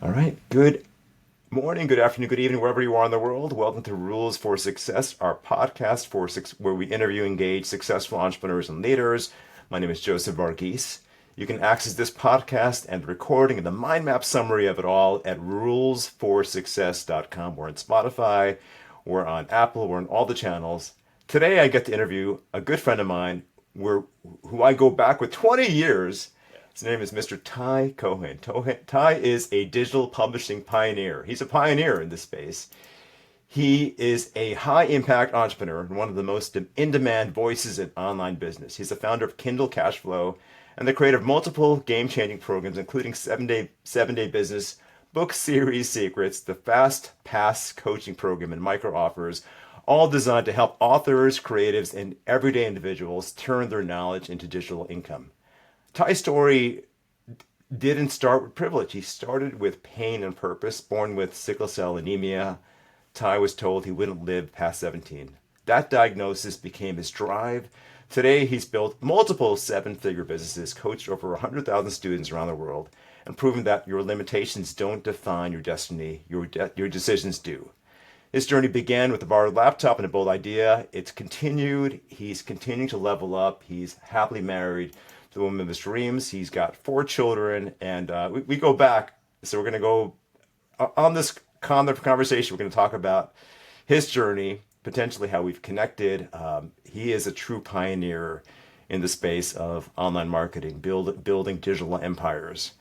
All right. Good morning, good afternoon, good evening, wherever you are in the world. Welcome to Rules for Success, our podcast where we interview, engage successful entrepreneurs and leaders. My name is Joseph Varghese. You can access this podcast and the recording and the mind map summary of it all at rulesforsuccess.com. We're on Spotify, we're on Apple, we're on all the channels. Today I get to interview a good friend of mine who I go back with 20 years. His name is Mr. Ty Cohen. Ty is a digital publishing pioneer. He's a pioneer in this space. He is a high impact entrepreneur and one of the most in demand voices in online business. He's the founder of Kindle Cashflow and the creator of multiple game changing programs, including 7 Day Business, Book Series Secrets, the Fast Pass coaching program, and micro offers, all designed to help authors, creatives, and everyday individuals turn their knowledge into digital income. Ty's story didn't start with privilege. He started with pain and purpose. Born with sickle cell anemia, Ty was told he wouldn't live past 17. That diagnosis became his drive. Today, he's built multiple seven-figure businesses, coached over 100,000 students around the world, and proven that your limitations don't define your destiny, your decisions do. His journey began with a borrowed laptop and a bold idea. It's continued. He's continuing to level up. He's happily married to the woman of his dreams. He's got 4 children, and we go back. So we're going to go on this conversation. We're going to talk about his journey, potentially how we've connected. He is a true pioneer in the space of online marketing, building digital empires.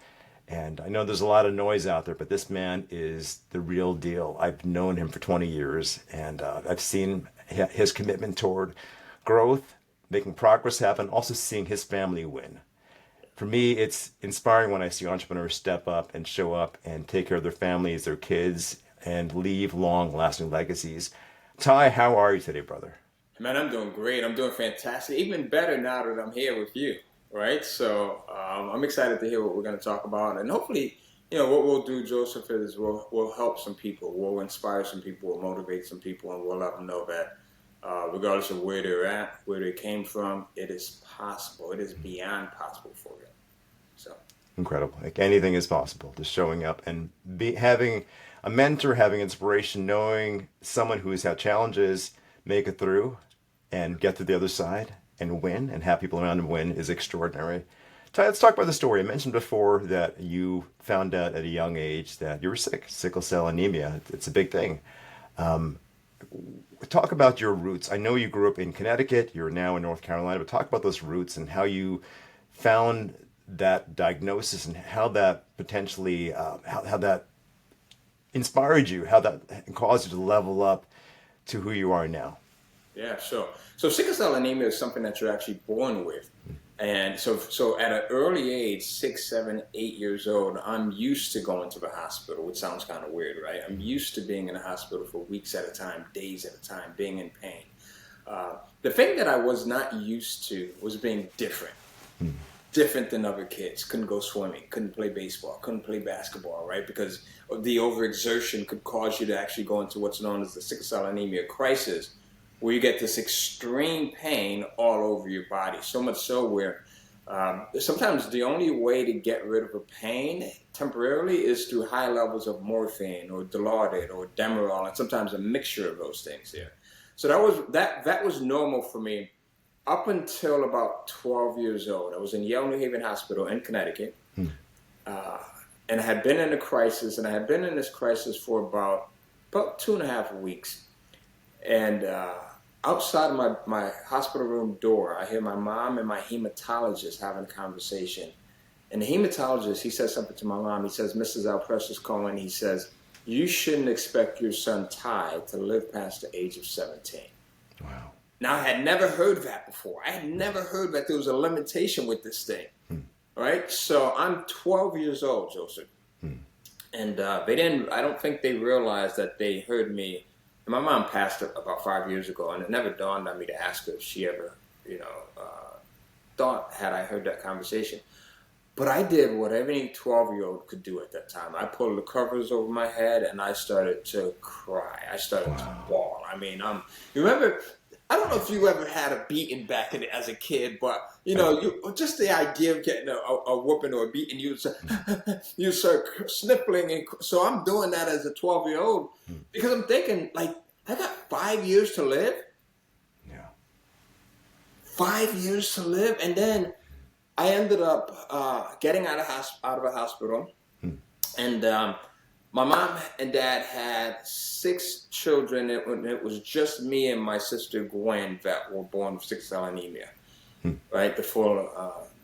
And I know there's a lot of noise out there, but this man is the real deal. I've known him for 20 years, and I've seen his commitment toward growth, making progress happen, also seeing his family win. For me, it's inspiring when I see entrepreneurs step up and show up and take care of their families, their kids, and leave long lasting legacies. Ty, how are you today, brother? Man, I'm doing great. I'm doing fantastic. Even better now that I'm here with you, right? So I'm excited to hear what we're going to talk about, and hopefully, what we'll do, Joseph, is we'll help some people, we'll inspire some people, we'll motivate some people, and we'll let them know that regardless of where they're at, where they came from, it is possible. It is beyond possible for them. So Incredible. Like anything is possible. Just showing up and having a mentor, having inspiration, knowing someone who has had challenges, make it through, and get to the other side and win, and have people around him win is extraordinary. Ty, let's talk about the story. I mentioned before that you found out at a young age that you were sick, sickle cell anemia. It's a big thing. Talk about your roots. I know you grew up in Connecticut. You're now in North Carolina, but talk about those roots and how you found that diagnosis and how that potentially how that inspired you, how that caused you to level up to who you are now. yeah, sure. So sickle cell anemia is something that you're actually born with. And so at an early age, 6, 7, 8 years old, I'm used to going to the hospital, which sounds kind of weird, right? I'm used to being in the hospital for weeks at a time, days at a time, being in pain. The thing that I was not used to was being different than other kids. Couldn't go swimming, couldn't play baseball, couldn't play basketball, right? Because the overexertion could cause you to actually go into what's known as the sickle cell anemia crisis, where you get this extreme pain all over your body. So much so where sometimes the only way to get rid of a pain temporarily is through high levels of morphine or Dilaudid or Demerol, and sometimes a mixture of those things there. So that was normal for me up until about 12 years old. I was in Yale New Haven Hospital in Connecticut, and I had been in a crisis, and I had been in this crisis for about 2.5 weeks. And outside of my hospital room door, I hear my mom and my hematologist having a conversation. And the hematologist, he says something to my mom. He says, "Mrs. Precious Cohen," he says, "you shouldn't expect your son Ty to live past the age of 17. Wow. Now, I had never heard that before. I had never heard that there was a limitation with this thing. Right? So I'm 12 years old, Joseph. And I don't think they realized that they heard me. And my mom passed about 5 years ago, and it never dawned on me to ask her if she ever, thought had I heard that conversation. But I did what any 12-year-old could do at that time. I pulled the covers over my head, and I started to cry. I started to bawl. I mean, you remember I don't know if you ever had a beating back as a kid, but you know, you just the idea of getting a whooping or a beating, you start sniffling, and so I'm doing that as a 12-year-old because I'm thinking like I got 5 years to live. Yeah. 5 years to live, and then I ended up getting out of a hospital, and my mom and dad had 6 children. It was just me and my sister Gwen that were born with sickle cell anemia, right? The full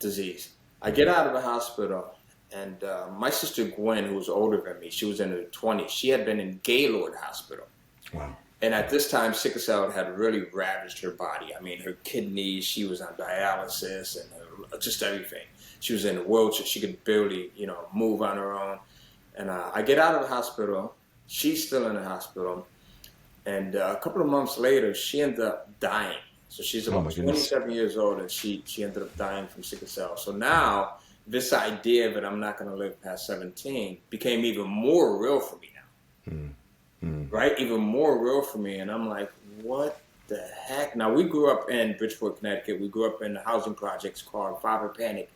disease. I get out of the hospital, and my sister Gwen, who was older than me, she was in her 20s. She had been in Gaylord Hospital. Wow. And at this time, sickle cell had really ravaged her body. I mean, her kidneys, she was on dialysis, and just everything. She was in a wheelchair. She could barely, move on her own. And I get out of the hospital. She's still in the hospital. And a couple of months later, she ended up dying. So she's about 27 years old, and she ended up dying from sickle cell. So now this idea that I'm not going to live past 17 became even more real for me now. Right? Even more real for me. And I'm like, what the heck? Now, we grew up in Bridgeport, Connecticut. We grew up in the housing projects called Father Panic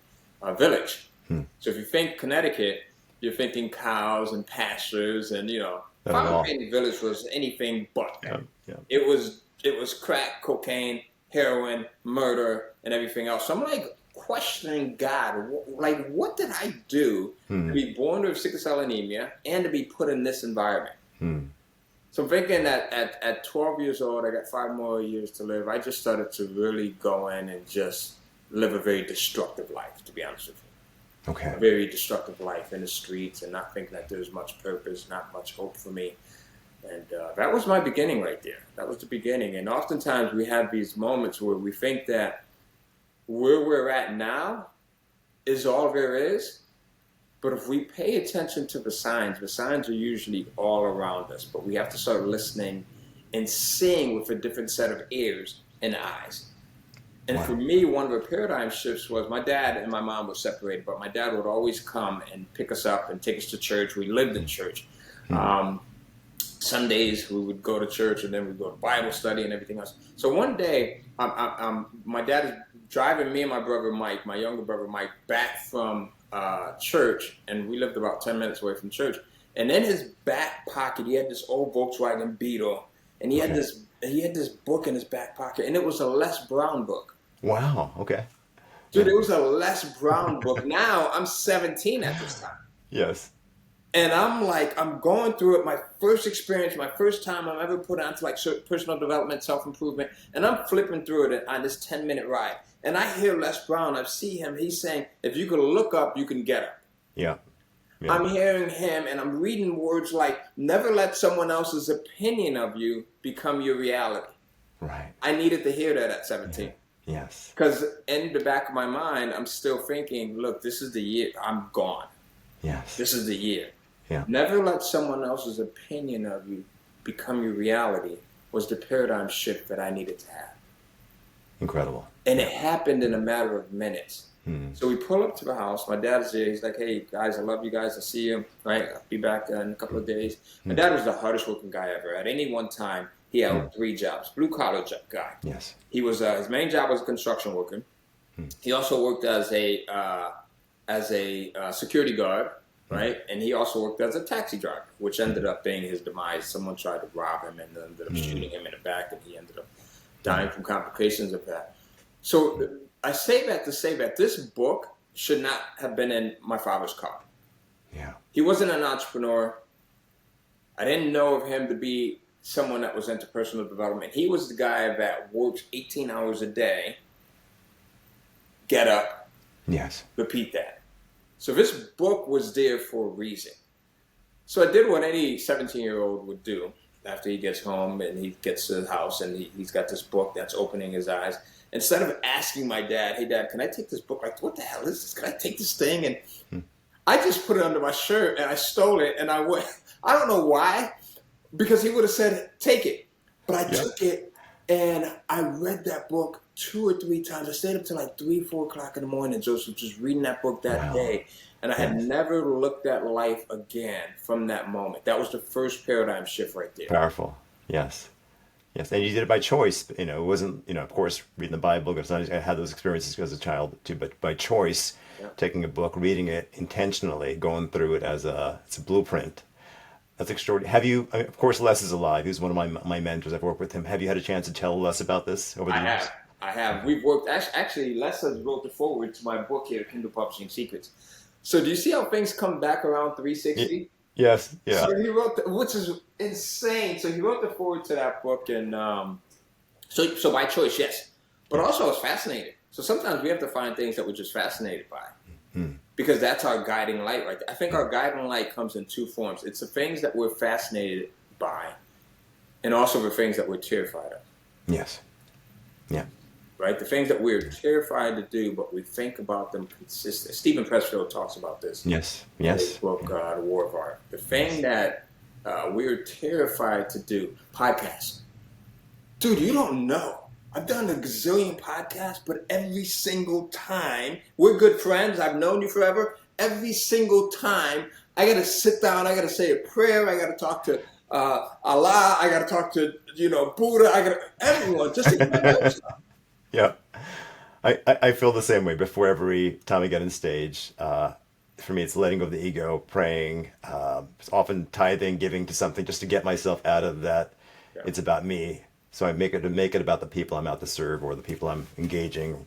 Village. So if you think Connecticut, you're thinking cows and pastures, and Father Panic Village was anything but that. It was crack, cocaine, heroin, murder, and everything else. So I'm like questioning God, like what did I do to be born with sickle cell anemia and to be put in this environment? So I'm thinking that at 12 years old, I got 5 more years to live. I just started to really go in and just live a very destructive life, to be honest with you. Okay. A very destructive life in the streets, and not thinking that there's much purpose, not much hope for me. And that was my beginning right there. That was the beginning. And oftentimes we have these moments where we think that where we're at now is all there is. But if we pay attention to the signs are usually all around us. But we have to start listening and seeing with a different set of ears and eyes. And for me, one of the paradigm shifts was my dad and my mom were separated, but my dad would always come and pick us up and take us to church. We lived in church. Sundays we would go to church, and then we'd go to Bible study and everything else. So one day, my dad is driving me and my brother Mike, my younger brother Mike, back from church, and we lived about 10 minutes away from church. And in his back pocket, he had this old Volkswagen Beetle, and he had this book in his back pocket, and it was a Les Brown book. Wow. Okay. Dude, it was a Les Brown book. Now I'm 17 at this time. Yes. And I'm like, I'm going through it. My first experience, my first time I'm ever put onto like personal development, self-improvement. And I'm flipping through it on this 10-minute ride. And I hear Les Brown. I see him. He's saying, if you can look up, you can get up. Yeah. I'm hearing him, and I'm reading words like, never let someone else's opinion of you become your reality. Right. I needed to hear that at 17. Yes. Because in the back of my mind, I'm still thinking, look, this is the year. I'm gone. Yes. This is the year. Yeah. Never let someone else's opinion of you become your reality was the paradigm shift that I needed to have. Incredible. And it happened in a matter of minutes. So we pull up to the house. My dad's there. He's like, hey, guys, I love you guys. I'll see you. Right? I'll be back in a couple of days. My dad was the hardest working guy ever. At any one time, he held 3 jobs. Blue collar guy. Yes. He was his main job was a construction worker. He also worked as a security guard, right? And he also worked as a taxi driver, which ended up being his demise. Someone tried to rob him and ended up shooting him in the back, and he ended up dying from complications of that. So I say that to say that this book should not have been in my father's car. Yeah. He wasn't an entrepreneur. I didn't know of him to be someone that was into personal development. He was the guy that works 18 hours a day, get up, Yes. repeat that. So this book was there for a reason. So I did what any 17-year-old would do after he gets home and he gets to the house and he's got this book that's opening his eyes. Instead of asking my dad, hey, Dad, can I take this book? Like, what the hell is this? Can I take this thing? And I just put it under my shirt and I stole it. And I went, I don't know why, because he would have said, take it. But I took it and I read that book 2 or 3 times. I stayed up till like 3, 4 o'clock in the morning, Joseph, just reading that book that day. And I had never looked at life again from that moment. That was the first paradigm shift right there. Powerful. Yes. Yes, and you did it by choice. It wasn't, of course, reading the Bible, because I had those experiences as a child too, but by choice, Yeah. taking a book, reading it intentionally, going through it as it's a blueprint. That's extraordinary. Have you, of course, Les is alive. He's one of my mentors. I've worked with him. Have you had a chance to tell Les about this over the I years? have. I have. We've worked. Actually, Les has wrote the foreword to my book here, Kindle Publishing Secrets. So do you see how things come back around Y- 360? yes, yeah. So he wrote, which is insane. So he wrote the foreword to that book, and so by choice, yes. But also, I was fascinated. So sometimes we have to find things that we're just fascinated by, because that's our guiding light, right? I think our guiding light comes in two forms. It's the things that we're fascinated by, and also the things that we're terrified of. Yes. Yeah. Right? The things that we're terrified to do, but we think about them consistently. Stephen Pressfield talks about this Yes. in his Yes. book, The War of Art. The thing that we're terrified to do, podcasts. Dude, you don't know. I've done a gazillion podcasts, but every single time, we're good friends, I've known you forever, every single time, I got to sit down, I got to say a prayer, I got to talk to Allah, I got to talk to, Buddha, I got to, everyone, just to get my notes. Yeah. I feel the same way before every time I get on stage. For me, it's letting go of the ego, praying, it's often tithing, giving to something just to get myself out of that. Yeah. It's about me. So I make it about the people I'm out to serve, or the people I'm engaging,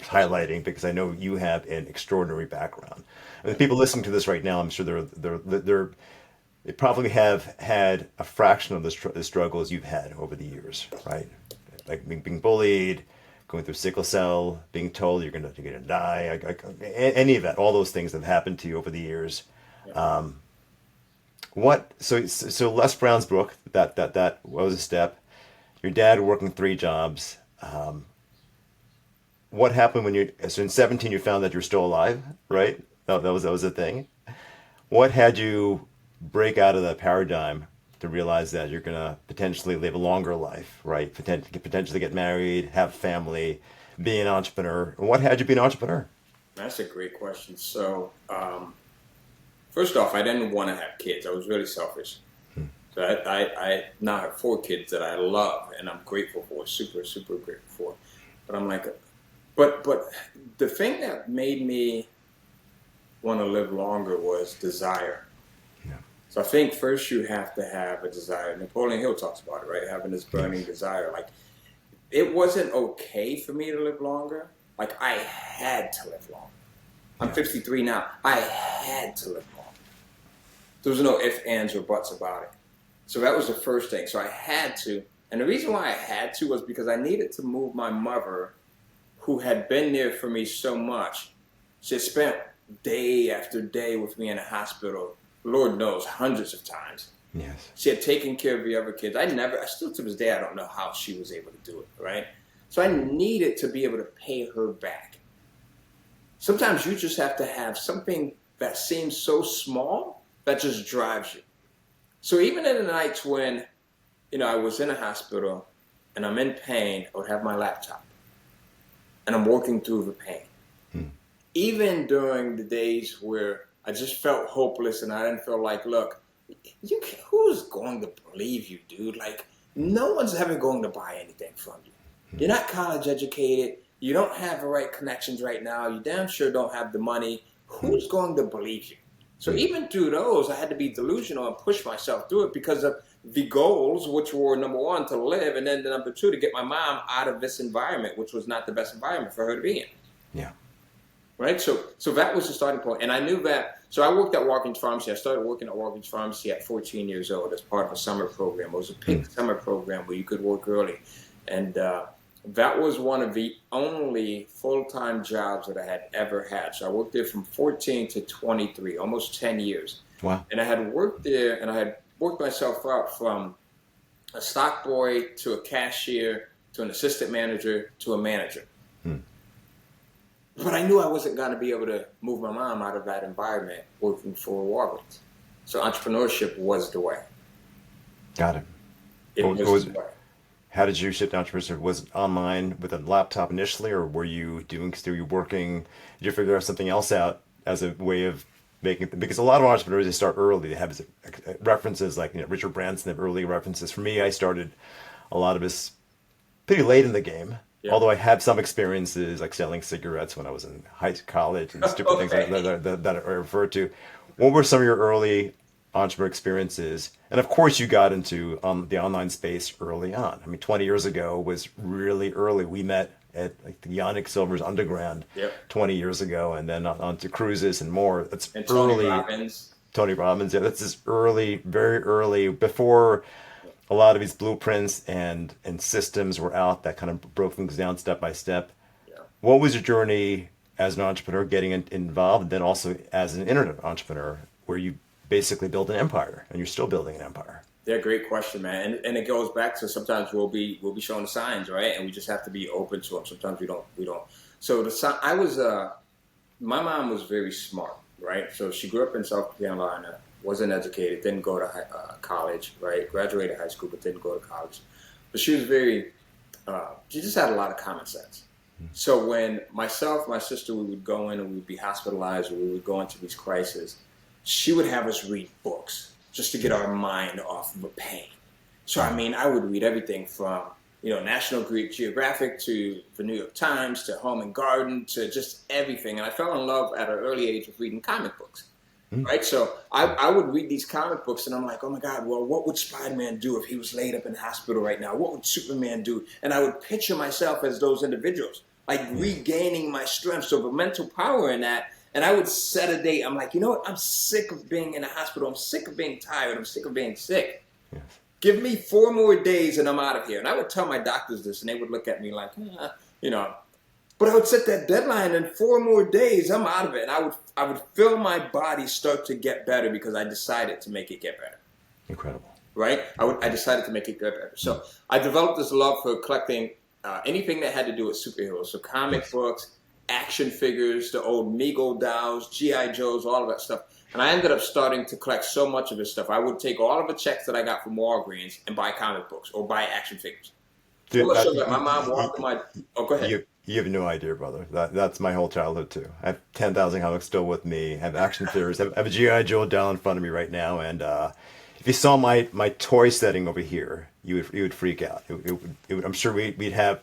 highlighting, because I know you have an extraordinary background. I mean, the people listening to this right now, I'm sure they probably have had a fraction of the struggles you've had over the years, right? Like being bullied, going through sickle cell, being told you're gonna die, any of that, all those things that have happened to you over the years. Yeah. So Les Brown's book, that was a step. Your dad working three jobs. What happened so in 17 you found that you're still alive, right? That was a thing. What had you break out of that paradigm to realize that you're gonna potentially live a longer life, right? Potentially get married, have a family, be an entrepreneur. What had you be an entrepreneur? That's a great question. So, first off, I didn't want to have kids. I was really selfish. So I now have 4 kids that I love and I'm grateful for, super, super grateful for. But I'm like, but the thing that made me want to live longer was desire. Yeah. So I think first you have to have a desire. Napoleon Hill talks about it, right? Having this burning desire. Like, it wasn't okay for me to live longer. Like, I had to live longer. I'm 53 now. I had to live longer. There was no ifs, ands, or buts about it. So that was the first thing. So I had to. And the reason why I had to was because I needed to move my mother, who had been there for me so much. She had spent day after day with me in the hospital, Lord knows, hundreds of times. Yes. She had taken care of the other kids. I still to this day, I don't know how she was able to do it, right? So I needed to be able to pay her back. Sometimes you just have to have something that seems so small that just drives you. So even in the nights when, I was in a hospital and I'm in pain, I would have my laptop and I'm working through the pain. Even during the days where I just felt hopeless and I didn't feel like, look, who's going to believe you, dude? Like, no one's ever going to buy anything from you. You're not college educated. You don't have the right connections right now. You damn sure don't have the money. Who's going to believe you? So even through those, I had to be delusional and push myself through it because of the goals, which were number one, to live, and then number two, to get my mom out of this environment, which was not the best environment for her to be in. Yeah. Right? So that was the starting point. And I knew that. So I worked at Walgreens Pharmacy. I started working at Walgreens Pharmacy at 14 years old as part of a summer program. It was a paid summer program where you could work early. And that was one of the only full-time jobs that I had ever had. So I worked there from 14 to 23, almost 10 years. Wow. And I had worked there, and I had worked myself up from a stock boy to a cashier to an assistant manager to a manager. But I knew I wasn't going to be able to move my mom out of that environment working for Walgreens. So entrepreneurship was the way. Got it. It was the way. How did you shift to entrepreneurship? Was it online with a laptop initially, or were you working? Did you figure something else out as a way of making? Because a lot of entrepreneurs, they start early. They have references like Richard Branson, they have early references. For me, I started a lot of us pretty late in the game. Yeah. Although I had some experiences like selling cigarettes when I was in college and stupid things like that I referred to. What were some of your early entrepreneur experiences? And of course, you got into the online space early on. I mean, 20 years ago was really early. We met at like the Yannick Silver's Underground Yep. 20 years ago, and then on to cruises and more. That's And Tony early. Robbins. Tony Robbins, yeah, that's just early, very early, before a lot of these blueprints and systems were out that kind of broke things down step by step. Yeah. What was your journey as an entrepreneur getting involved, and then also as an internet entrepreneur, where you basically built an empire, and you're still building an empire? Yeah, great question, man. And it goes back to sometimes we'll be showing the signs, right? And we just have to be open to them. Sometimes we don't. So my mom was very smart, right? So she grew up in South Carolina, wasn't educated, didn't go to college, right? Graduated high school, but didn't go to college. But she was she just had a lot of common sense. So when myself, my sister, we would go in and we would be hospitalized, or we would go into these crises, she would have us read books just to get our mind off of the pain. So, I mean, I would read everything from, National Geographic to the New York Times to Home and Garden to just everything. And I fell in love at an early age with reading comic books, right? So I would read these comic books and I'm like, oh my God, well, what would Spider-Man do if he was laid up in the hospital right now? What would Superman do? And I would picture myself as those individuals, like regaining my strength. So the mental power in that. And I would set a date. I'm like, you know what? I'm sick of being in the hospital. I'm sick of being tired. I'm sick of being sick. Yes. Give me 4 more days and I'm out of here. And I would tell my doctors this and they would look at me like, But I would set that deadline and 4 more days, I'm out of it. And I would feel my body start to get better because I decided to make it get better. Incredible. Right? I decided to make it get better. So I developed this love for collecting anything that had to do with superheroes. So comic books, action figures, the old Mego dolls, G.I. Joes, all of that stuff. And I ended up starting to collect so much of this stuff. I would take all of the checks that I got from Walgreens and buy comic books or buy action figures. Dude, my mom walked in go ahead. You have no idea, brother. That's my whole childhood too. I have 10,000 comics still with me. I have action figures. I have a G.I. Joe doll in front of me right now. And if you saw my toy setting over here, you would freak out. I'm sure we'd have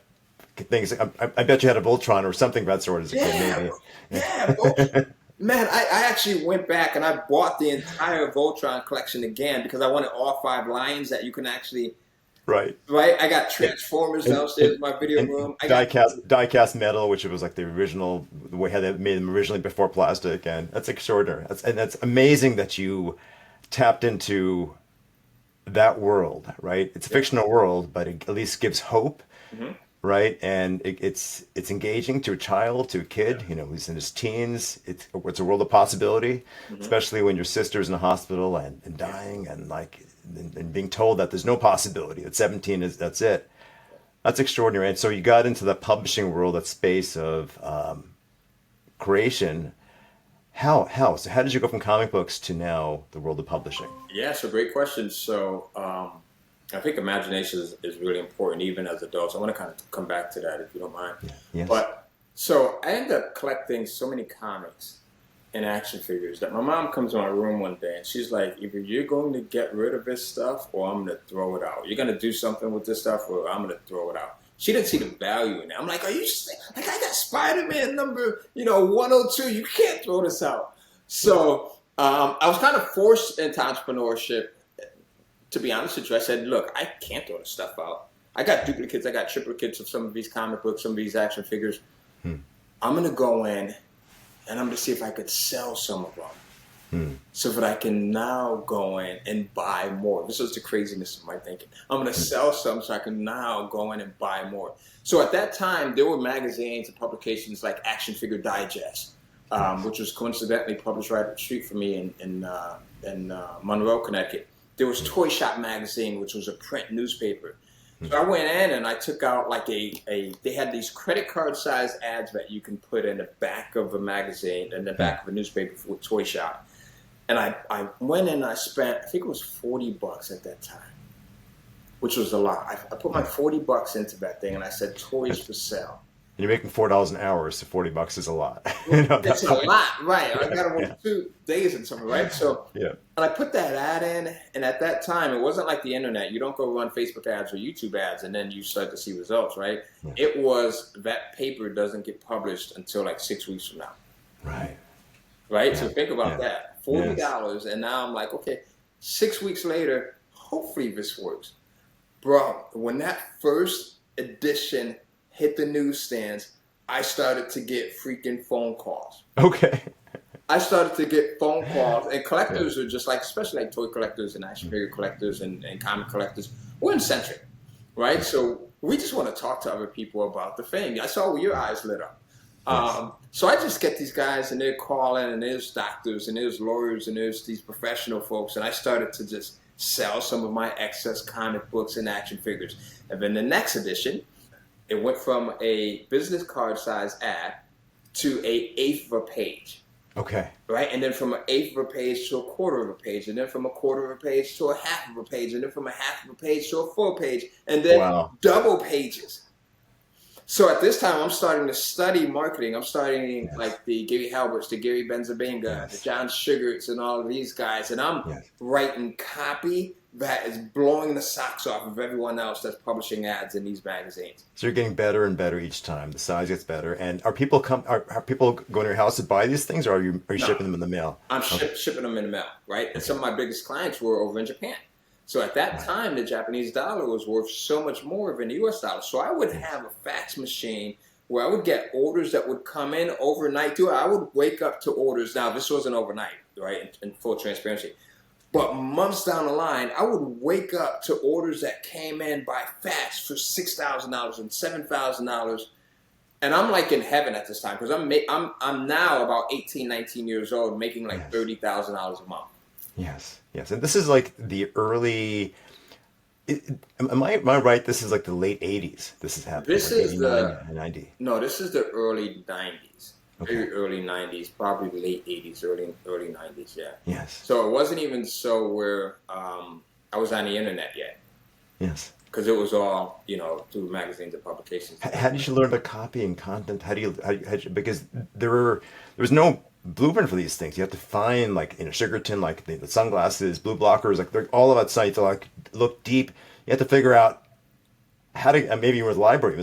things. I bet you had a Voltron or something of that sort as a kid. Maybe. Yeah. Man, I actually went back and I bought the entire Voltron collection again because I wanted all 5 lines that you can actually. Right. I got Transformers downstairs in my video room. Die-cast metal, which was like the original, the way how they made them originally before plastic, and that's extraordinary. That's amazing that you tapped into that world, right? It's a fictional world, but it at least gives hope. Mm-hmm. Right, and it's engaging to a child, to a kid, who's in his teens. It's a world of possibility, especially when your sister's in a hospital and dying and being told that there's no possibility. At 17 that's it. That's extraordinary. And so you got into the publishing world, that space of creation. How? So how did you go from comic books to now the world of publishing? Yeah, so great question. So I think imagination is really important, even as adults. I want to kind of come back to that, if you don't mind. Yes. But so I ended up collecting so many comics and action figures that my mom comes to my room one day and she's like, either you're going to get rid of this stuff or I'm going to throw it out. You're going to do something with this stuff or I'm going to throw it out. She didn't see the value in it. I'm like, are you like, I got Spider-Man number 102. You can't throw this out. So I was kind of forced into entrepreneurship. To be honest with you, I said, look, I can't throw this stuff out. I got duplicates, I got triplicates of some of these comic books, some of these action figures. I'm going to go in and I'm going to see if I could sell some of them so that I can now go in and buy more. This is the craziness of my thinking. I'm going to sell some so I can now go in and buy more. So at that time, there were magazines and publications like Action Figure Digest, which was coincidentally published right up the street from me in Monroe, Connecticut. There was Toy Shop Magazine, which was a print newspaper. So I went in and I took out like they had these credit card size ads that you can put in the back of a magazine and the back of a newspaper for Toy Shop. And I went in and I spent, I think it was $40 at that time, which was a lot. I put my $40 into that thing and I said, toys for sale. you're making $4 an hour, so $40 is a lot. At It's that a point. lot, right? I Yeah, got to yeah, work 2 days and something, right? So, yeah. and I put that ad in, and at that time, it wasn't like the internet. You don't go run Facebook ads or YouTube ads, and then you start to see results, right? Yes. It was that paper doesn't get published until like 6 weeks from now, Right. right? Yeah. So think about Yeah. that, Yes. $40, and now I'm like, okay, 6 weeks later, hopefully this works, bro. When that first edition hit the newsstands, I started to get freaking phone calls. Okay. I started to get phone calls, and Yeah. collectors are just like, especially like toy collectors and action figure collectors and comic collectors. We're eccentric, right? So we just want to talk to other people about the thing. I saw your eyes lit up. Yes. So I just get these guys, and they're calling, and there's doctors, and there's lawyers, and there's these professional folks, and I started to just sell some of my excess comic books and action figures. And then the next edition, it went from a business card size ad to a eighth of a page. Okay. Right, and then from an eighth of a page to a quarter of a page, and then from a quarter of a page to a half of a page, and then from a half of a page to a full page, and then Wow. double pages. So at this time, I'm starting to study marketing. I'm starting Yes. like the Gary Halberts, the Gary Benzabenga, Yes. the John Sugarts, and all of these guys, and I'm Yes. writing copy that is blowing the socks off of everyone else that's publishing ads in these magazines. So you're getting better and better each time. The size gets better. And are people going to your house to buy these things, or are you No. shipping them in the mail? I'm shipping them in the mail, right? And some of my biggest clients were over in Japan. So at that time, the Japanese dollar was worth so much more than the US dollar. So I would have a fax machine where I would get orders that would come in overnight. Too. I would wake up to orders. Now, this wasn't overnight, right? In full transparency. But months down the line, I would wake up to orders that came in by fax for $6,000 and $7,000. And I'm like in heaven at this time because I'm now about 18, 19 years old, making like Yes. $30,000 a month. Yes. Yes. And this is like the early. Am I right? This is like the late '80s. This is happening. This Like is 89, 90. No, this is the early 90s. Okay. Very early 90s, probably late 80s, early 90s, yeah. Yes. So it wasn't even so where I was on the internet yet, Yes. because it was all, through magazines and publications. How did you learn to copy and content? Because there was no blueprint for these things. You have to find like in a sugar tin, like the sunglasses, blue blockers, like they're all about sites to like look deep. You have to figure out how to, maybe you were with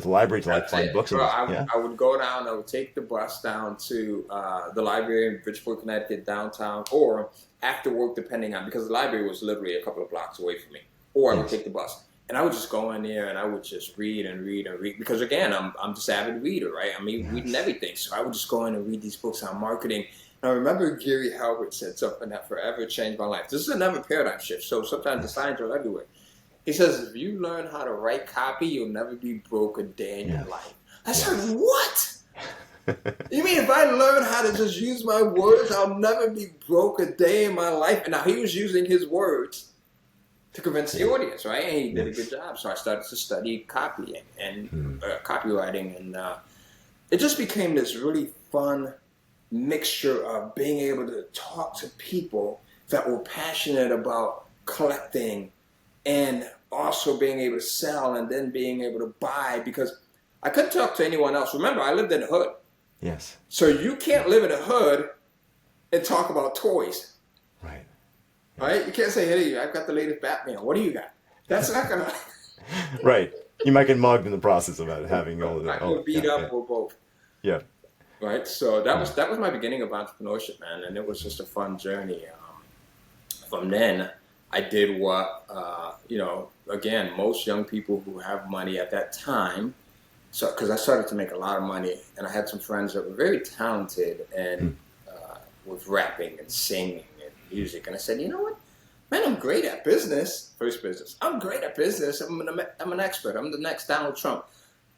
the library to like That's find it. books. Bro, Yeah. I would go down, I would take the bus down to the library in Bridgeport, Connecticut, downtown, or after work, depending on, because the library was literally a couple of blocks away from me, or I would Yes. take the bus. And I would just go in there and I would just read and read and read, because again, I'm just an avid reader, right? I mean, reading everything. So I would just go in and read these books on marketing. And I remember Gary Halbert said something that forever changed my life. This is another paradigm shift. So sometimes the signs are everywhere. He says, if you learn how to write copy, you'll never be broke a day in your life. I said, what? You mean if I learn how to just use my words, I'll never be broke a day in my life? And now he was using his words to convince the audience, right? And he did a good job. So I started to study copying and copywriting. And it just became this really fun mixture of being able to talk to people that were passionate about collecting and also being able to sell and then being able to buy, because I couldn't talk to anyone else. Remember, I lived in the hood. Yes. So you can't live in the hood and talk about toys, Right. right? You can't say, hey, I've got the latest Batman. What do you got? That's not going to... Right. You might get mugged in the process of it, having all of I that. could beat up or both. Yeah. Right? So that was my beginning of entrepreneurship, man. And it was just a fun journey. From then, I did what, again, most young people who have money at that time, so because I started to make a lot of money, and I had some friends that were very talented and with rapping and singing and music. And I said, you know what? Man, I'm great at business. First business. I'm great at business. I'm an expert. I'm the next Donald Trump.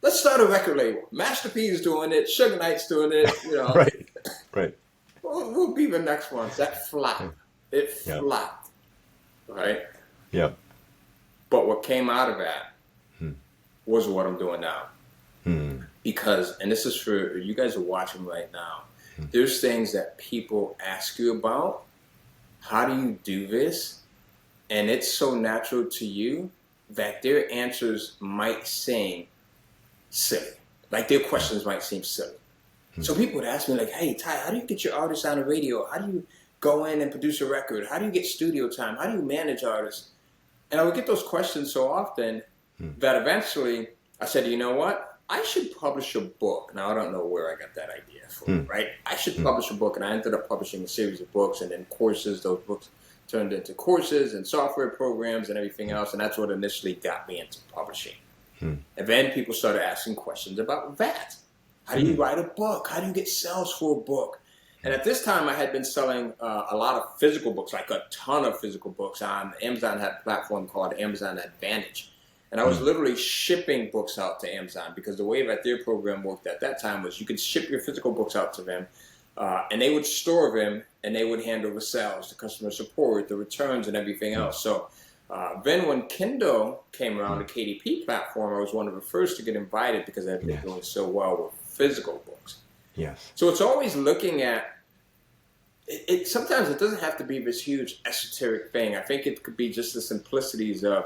Let's start a record label. Master P is doing it. Suge Knight's doing it. Right. Right. We'll be the next ones. That flopped. It flopped. Right? Yeah. But what came out of that was what I'm doing now. Because, and this is for you guys are watching right now, there's things that people ask you about. How do you do this? And it's so natural to you that their answers might seem silly. Like their questions might seem silly. So people would ask me like, hey, Ty, how do you get your artists on the radio? How do you go in and produce a record? How do you get studio time? How do you manage artists? And I would get those questions so often that eventually I said, you know what? I should publish a book. Now, I don't know where I got that idea from, right? I should publish a book. And I ended up publishing a series of books and then courses. Those books turned into courses and software programs and everything else. And that's what initially got me into publishing. And then people started asking questions about that. How do you write a book? How do you get sales for a book? And at this time, I had been selling a lot of physical books, like a ton of physical books. Amazon had a platform called Amazon Advantage. And I was literally shipping books out to Amazon because the way that their program worked at that time was you could ship your physical books out to them, and they would store them, and they would handle the sales, the customer support, the returns, and everything else. So then when Kindle came around, the KDP platform, I was one of the first to get invited because I had been doing so well with physical books. Yes. So it's always looking at it. Sometimes it doesn't have to be this huge esoteric thing. I think it could be just the simplicities of,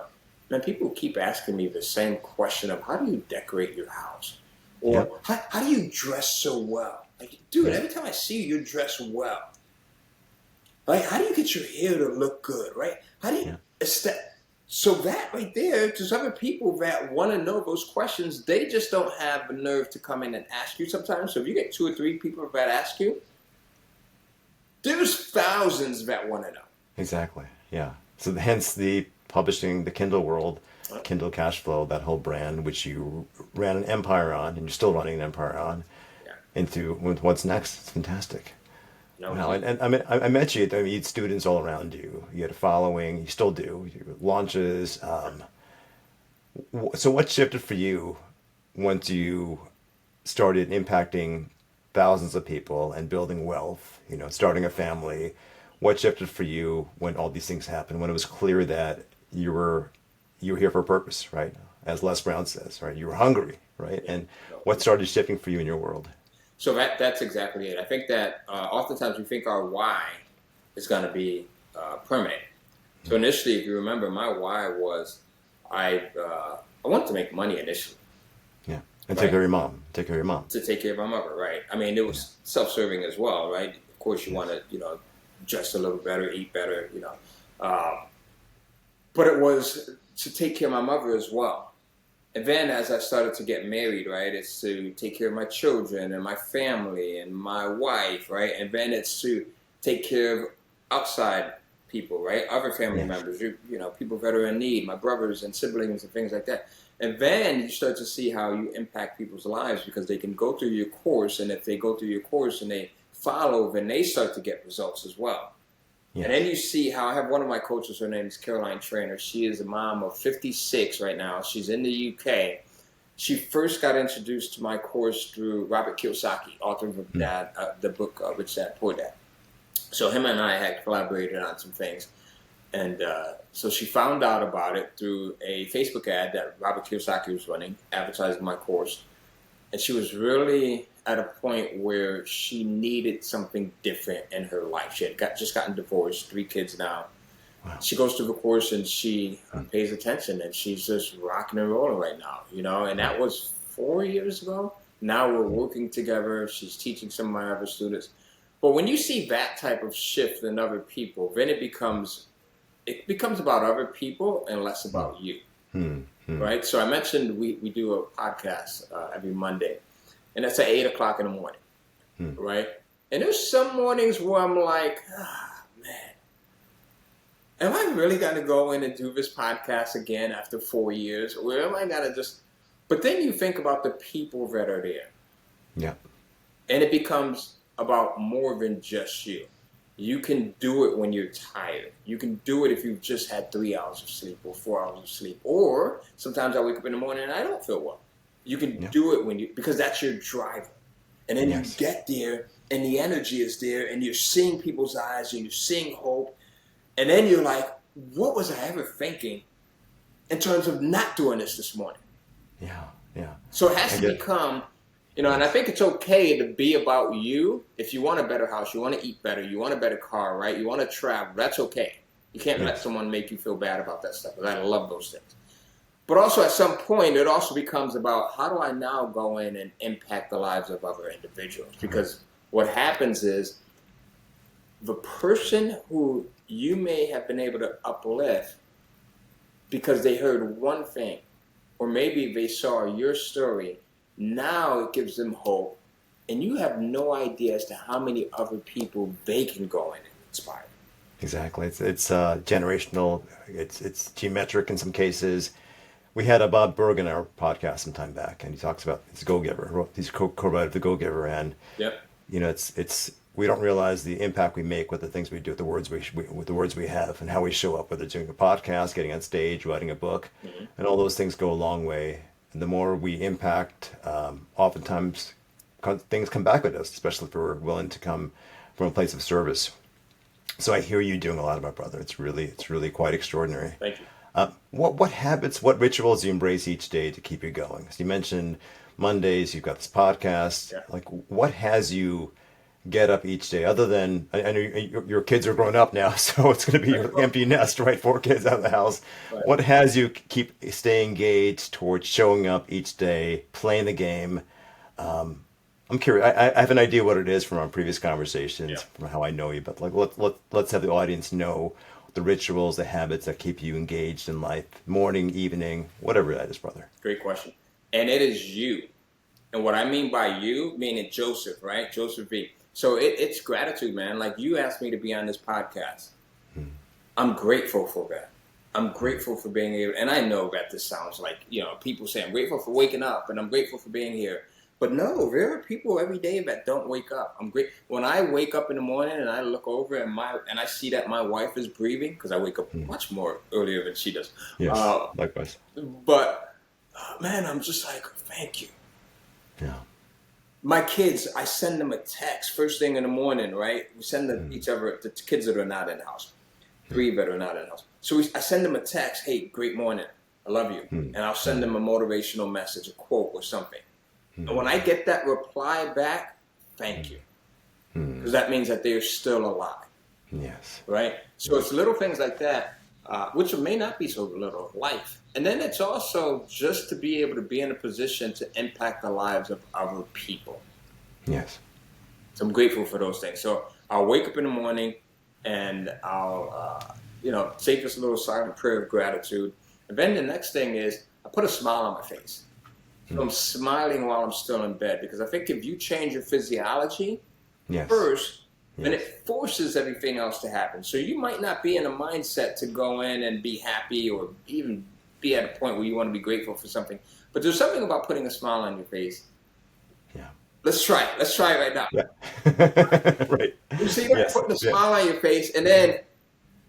man, people keep asking me the same question of how do you decorate your house? Or how do you dress so well? Like, dude, every time I see you, you're dressed well. Like, how do you get your hair to look good, right? How do you So that right there, there's other people that want to know those questions. They just don't have the nerve to come in and ask you sometimes. So if you get 2 or 3 people that ask you, there's thousands that want to know. Exactly. Yeah. So hence the publishing, the Kindle world, Kindle Cash Flow, that whole brand, which you ran an empire on, and you're still running an empire on, into what's next. It's fantastic. Wow. And I mean, I met you. I mean, you had students all around you. You had a following. You still do. Your launches. So what shifted for you once you started impacting thousands of people and building wealth? You know, starting a family. What shifted for you when all these things happened? When it was clear that you were here for a purpose, right? As Les Brown says, right? You were hungry, right? And what started shifting for you in your world? So that's exactly it. I think that oftentimes we think our why is going to be permanent. So initially, if you remember, my why was I wanted to make money initially. Yeah, and take care of your mom. Take care of your mom. To take care of my mother, right? I mean, it was self-serving as well, right? Of course, you want to, dress a little better, eat better, but it was to take care of my mother as well. And then as I started to get married, right, it's to take care of my children and my family and my wife, right? And then it's to take care of outside people, right? Other family members, people that are in need, my brothers and siblings and things like that. And then you start to see how you impact people's lives because they can go through your course. And if they go through your course and they follow, then they start to get results as well. Yes. And then you see how I have one of my coaches, her name is Caroline Trainer. She is a mom of 56 right now. She's in the UK. She first got introduced to my course through Robert Kiyosaki, author of the book Rich Dad, Poor Dad. So him and I had collaborated on some things. And so she found out about it through a Facebook ad that Robert Kiyosaki was running, advertising my course. And she was really at a point where she needed something different in her life. She had just gotten divorced, 3 kids now. Wow. She goes through the course and she pays attention, and she's just rocking and rolling right now, and that was 4 years ago. Now we're working together. She's teaching some of my other students. But when you see that type of shift in other people, then it becomes about other people and less about you. Right? So I mentioned we do a podcast every Monday. And that's at 8 o'clock in the morning, right? And there's some mornings where I'm like, man, am I really going to go in and do this podcast again after 4 years? Or am I going to just... But then you think about the people that are there. Yeah. And it becomes about more than just you. You can do it when you're tired. You can do it if you've just had 3 hours of sleep or 4 hours of sleep. Or sometimes I wake up in the morning and I don't feel well. You can do it because that's your driver. And then you get there and the energy is there and you're seeing people's eyes and you're seeing hope. And then you're like, what was I ever thinking in terms of not doing this morning? Yeah, yeah. So it has to become, and I think it's okay to be about you. If you want a better house, you want to eat better, you want a better car, right? You want to travel, that's okay. You can't let someone make you feel bad about that stuff. I love those things. But also at some point, it also becomes about how do I now go in and impact the lives of other individuals? Because what happens is the person who you may have been able to uplift because they heard one thing, or maybe they saw your story, now it gives them hope. And you have no idea as to how many other people they can go in and inspire. Exactly. It's generational. It's geometric in some cases. We had a Bob Berg in our podcast some time back, and he talks about his Go-Giver. He's co-writer the Go-Giver, and Yep. it's we don't realize the impact we make with the things we do, with the words with the words we have, and how we show up. Whether it's doing a podcast, getting on stage, writing a book, and all those things go a long way. And the more we impact, oftentimes things come back with us, especially if we're willing to come from a place of service. So I hear you doing a lot of, my brother. It's really quite extraordinary. Thank you. What habits, what rituals do you embrace each day to keep you going? So you mentioned Mondays, you've got this podcast. Yeah. Like, what has you get up each day? Other than, I know your kids are grown up now, so it's going to be your empty nest, right? 4 kids out of the house. Right. What has you stay engaged towards showing up each day, playing the game? I'm curious. I have an idea what it is from our previous conversations, from how I know you, but like let's have the audience know the rituals, the habits that keep you engaged in life, morning, evening, whatever that is, brother. Great question. And it is you. And what I mean by you, meaning Joseph, right? Joseph V. So it's gratitude, man. Like, you asked me to be on this podcast. I'm grateful for that. I'm grateful for being here. And I know that this sounds like, people say I'm grateful for waking up and I'm grateful for being here. But no, there are people every day that don't wake up. I'm great when I wake up in the morning and I look over and I see that my wife is breathing, because I wake up much more earlier than she does. Yes, likewise. But man, I'm just like, thank you. Yeah. My kids, I send them a text first thing in the morning, right? We send them each other, the kids that are not in the house, 3 that are not in the house. So I send them a text, hey, great morning, I love you. And I'll send them a motivational message, a quote or something. And when I get that reply back, thank you. Because that means that they're still alive. Yes. Right? So it's little things like that, which may not be so little, life. And then it's also just to be able to be in a position to impact the lives of other people. Yes. So I'm grateful for those things. So I'll wake up in the morning and I'll, say this little silent prayer of gratitude. And then the next thing is I put a smile on my face. So I'm smiling while I'm still in bed, because I think if you change your physiology first, then it forces everything else to happen. So you might not be in a mindset to go in and be happy or even be at a point where you want to be grateful for something. But there's something about putting a smile on your face. Yeah. Let's try it. Let's try it right now. Yeah. Right. You see that? Putting a smile on your face, and then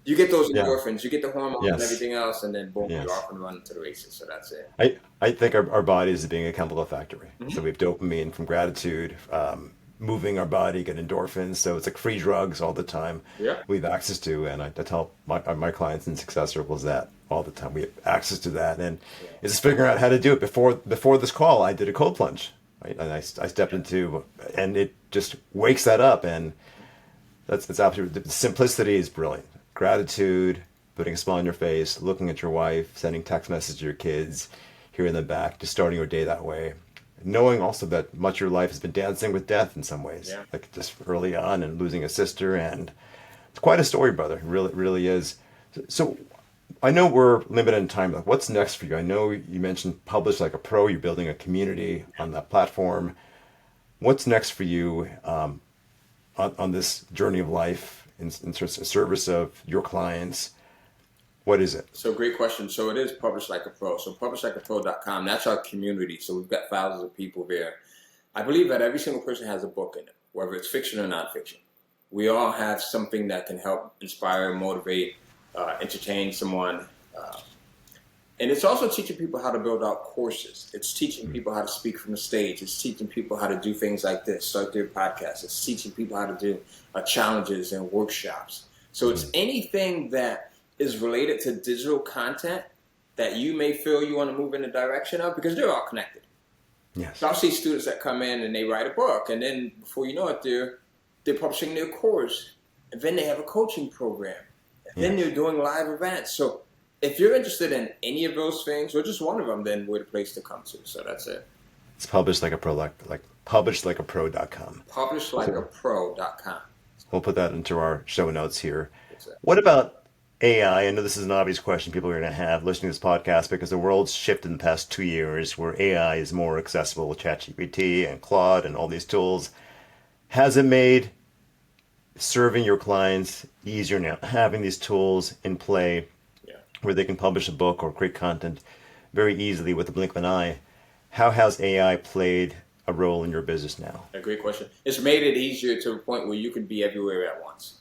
you get those endorphins, you get the hormones and everything else, and then boom, you're off and running to the races. So that's it. I think our body is being a chemical factory. So we have dopamine from gratitude, moving our body, get endorphins. So it's like free drugs all the time. Yeah. We have access to, and I tell my clients in Success Circles that all the time. We have access to that, and it's just figuring out how to do it. Before this call, I did a cold plunge, right? And I stepped into, and it just wakes that up, and that's absolutely, the simplicity is brilliant. Gratitude, putting a smile on your face, looking at your wife, sending text messages to your kids, hearing them back, just starting your day that way. Knowing also that much of your life has been dancing with death in some ways, like just early on, and losing a sister, and it's quite a story, brother. It really is. So I know we're limited in time. Like, what's next for you? I know you mentioned Publish Like a Pro. You're building a community on that platform. What's next for you on this journey of life in service of your clients? What is it? So great question. So it is Publish Like a Pro. So publishlikeapro.com, that's our community. So we've got thousands of people there. I believe that every single person has a book in it, whether it's fiction or nonfiction. We all have something that can help inspire, motivate, entertain someone. And it's also teaching people how to build out courses. It's teaching people how to speak from the stage. It's teaching people how to do things like this, start their podcasts. It's teaching people how to do challenges and workshops. So it's anything that is related to digital content that you may feel you want to move in the direction of, because they're all connected. Yes. So I'll see students that come in and they write a book, and then before you know it, they're publishing their course, and then they have a coaching program, and then they're doing live events. So if you're interested in any of those things or just one of them, then we're the place to come to. So that's it. It's published like a pro, like publishedlikeapro.com. So Publishlikeapro.com. we'll put that into our show notes here. That's it. What about AI? I know this is an obvious question people are going to have listening to this podcast because the world's shifted in the past 2 years where AI is more accessible with ChatGPT and Claude and all these tools. Has it made serving your clients easier now, having these tools in play Yeah. where they can publish a book or create content very easily with the blink of an eye? How has AI played a role in your business now? A great question. It's made it easier to a point where you can be everywhere at once.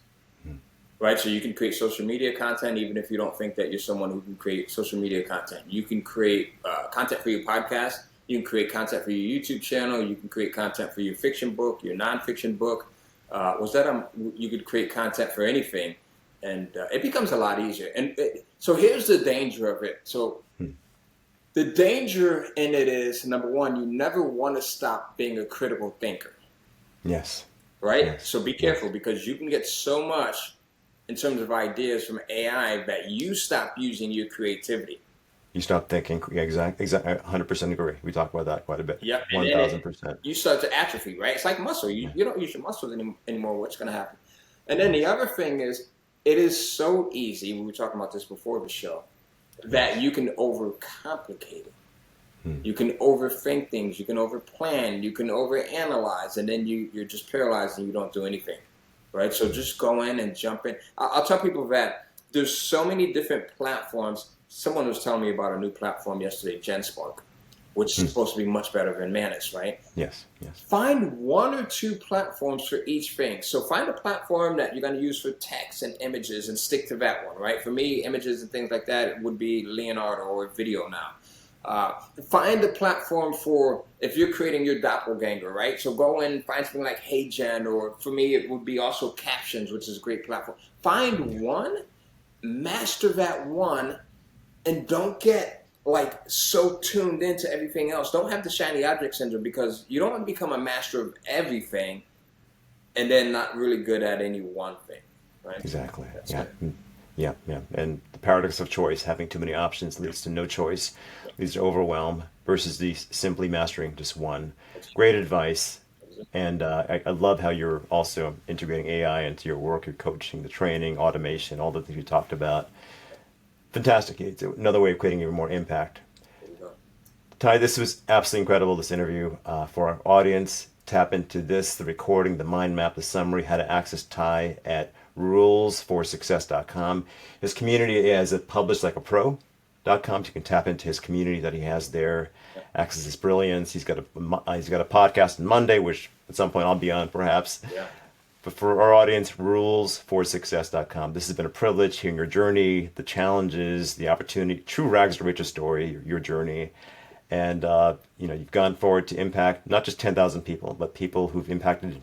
Right? So you can create social media content even if you don't think that you're someone who can create social media content. You can create content for your podcast. You can create content for your YouTube channel. You can create content for your fiction book, your nonfiction book. You could create content for anything. And it becomes a lot easier. And so here's the danger of it. So the danger in it is, number one, you never want to stop being a critical thinker. Yes. Right? Yes. So be careful because you can get so much in terms of ideas from AI that you stop using your creativity. You stop thinking. Yeah, exactly. 100% agree. We talk about that quite a bit. Yep. 1,000%. You start to atrophy, right? It's like muscle. You don't use your muscles anymore. What's going to happen? And then the other thing is, it is so easy, we were talking about this before the show, that you can overcomplicate it. You can overthink things. You can overplan. You can overanalyze. And then you're just paralyzed and you don't do anything. Right? So just go in and jump in. I'll tell people that there's so many different platforms. Someone was telling me about a new platform yesterday, GenSpark, which is supposed to be much better than Manus, right? Yes, yes. Find one or two platforms for each thing. So find a platform that you're going to use for text and images and stick to that one, right? For me, images and things like that would be Leonardo or Video Now. Find a platform for if you're creating your doppelganger, right? So go and find something like HeyGen, or for me, it would be also Captions, which is a great platform. Find one, master that one, and don't get like so tuned into everything else. Don't have the shiny object syndrome because you don't want to become a master of everything and then not really good at any one thing, right? Exactly. That's Yeah. it. Yeah, yeah. And the paradox of choice, having too many options leads to no choice, leads to overwhelm versus the simply mastering just one. Great advice. And I love how you're also integrating AI into your work, your coaching, the training, automation, all the things you talked about. Fantastic. It's another way of creating even more impact. There you go. Ty, this was absolutely incredible, this interview. For our audience, tap into this, the recording, the mind map, the summary, how to access Ty at rulesforsuccess.com. His community is at publishlikeapro.com. So you can tap into his community that he has there, access his brilliance. He's got a podcast on Monday, which at some point I'll be on perhaps. Yeah. But for our audience, rulesforsuccess.com. This has been a privilege hearing your journey, the challenges, the opportunity, true rags to riches story, your journey. And, you've gone forward to impact not just 10,000 people, but people who've impacted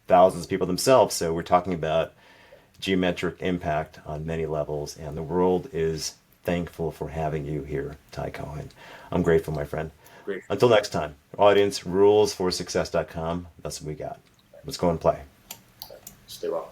thousands of people themselves. So we're talking about geometric impact on many levels. And the world is thankful for having you here, Ty Cohen. I'm grateful, my friend. Great. Until next time, audience, rulesforsuccess.com. That's what we got. Let's go and play. Stay well.